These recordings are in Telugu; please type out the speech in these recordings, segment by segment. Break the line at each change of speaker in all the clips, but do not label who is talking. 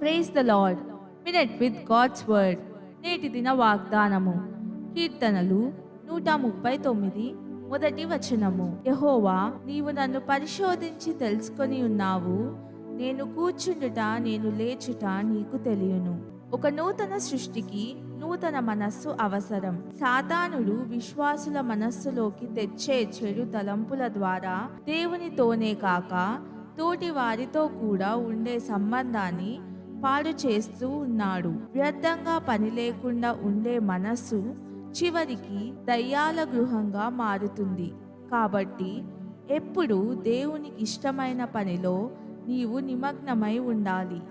Praise the Lord. Minute with God's word. నేటి దిన వాగ్దానము. కీర్తనలు 139 మొదటి వచనము. యెహోవా, నీవు నన్ను పరిశోధించి తెలుసుకొని ఉన్నావు. నేను కూర్చుండుట నేను లేచుట నీకు తెలియను. ఒక నూతన సృష్టికి నూతన మనస్సు అవసరం. సాతానుడు విశ్వాసుల మనస్సులోకి తెచ్చే చెడు తలంపుల ద్వారా దేవునితోనే కాక తోటి వారితో కూడా ఉండే సంబంధాన్ని పాడు చేస్తూ ఉన్నాడు. వ్యర్థంగా పని లేకుండా ఉండే మనస్సు చివరికి దయ్యాల గృహంగా మారుతుంది. కాబట్టి ఎప్పుడు దేవునికి ఇష్టమైన పనిలో నీవు నిమగ్నమై ఉండాలి.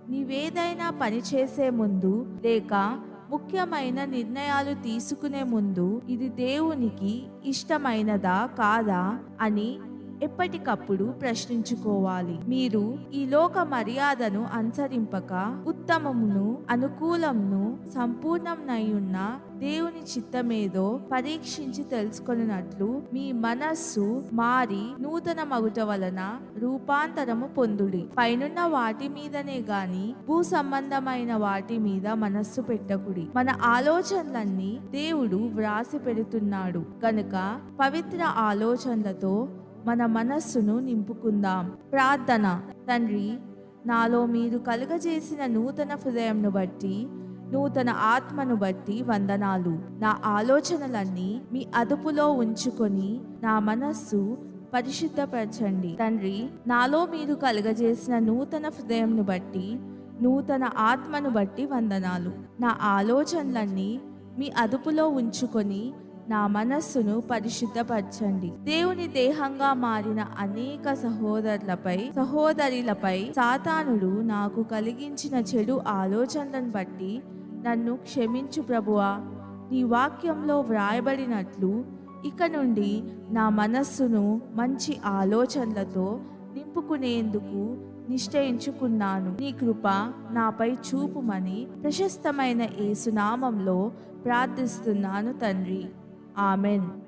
నీవేదైనా పని చేసే ముందు లేక ముఖ్యమైన నిర్ణయాలు తీసుకునే ముందు ఇది దేవునికి ఇష్టమైనదా కాదా అని ఎప్పటికప్పుడు ప్రశ్నించుకోవాలి. మీరు ఈ లోక మర్యాదను అనుసరింపక ఉత్తమమును అనుకూలమును సంపూర్ణంనైయున్న దేవుని చిత్తమేదో పరీక్షించి తెలుసుకొనున్నట్లు మీ మనస్సు మారి నూతన మగుట వలన రూపాంతరము పొందుడి. పైనున్న వాటి మీదనే గాని భూ సంబంధమైన వాటి మీద మనస్సు పెట్టకుడి. మన ఆలోచనలన్నీ దేవుడు వ్రాసి పెడుతున్నాడు కనుక పవిత్ర ఆలోచనలతో మన మనస్సును నింపుకుందాం. ప్రార్థన. తండ్రి, నాలో మీరు కలుగజేసిన నూతన హృదయంను బట్టి నూతన ఆత్మను బట్టి వందనాలు. నా ఆలోచనలన్నీ మీ అదుపులో ఉంచుకొని నా మనస్సు పరిశుద్ధపరచండి. తండ్రి, నాలో మీరు కలుగజేసిన నూతన హృదయంను బట్టి నూతన ఆత్మను బట్టి వందనాలు. నా ఆలోచనలన్నీ మీ అదుపులో ఉంచుకొని నా మనస్సును పరిశుద్ధపరచండి. దేవుని దేహంగా మారిన అనేక సహోదరులపై సాతానుడు నాకు కలిగించిన చెడు ఆలోచనలను బట్టి నన్ను క్షమించు ప్రభువా. నీ వాక్యంలో వ్రాయబడినట్లు ఇక నుండి నా మనస్సును మంచి ఆలోచనలతో నింపుకునేందుకు నిశ్చయించుకున్నాను. నీ కృప నాపై చూపుమని ప్రశస్తమైన యేసు నామంలో ప్రార్థిస్తున్నాను తండ్రి. ఆమెన్.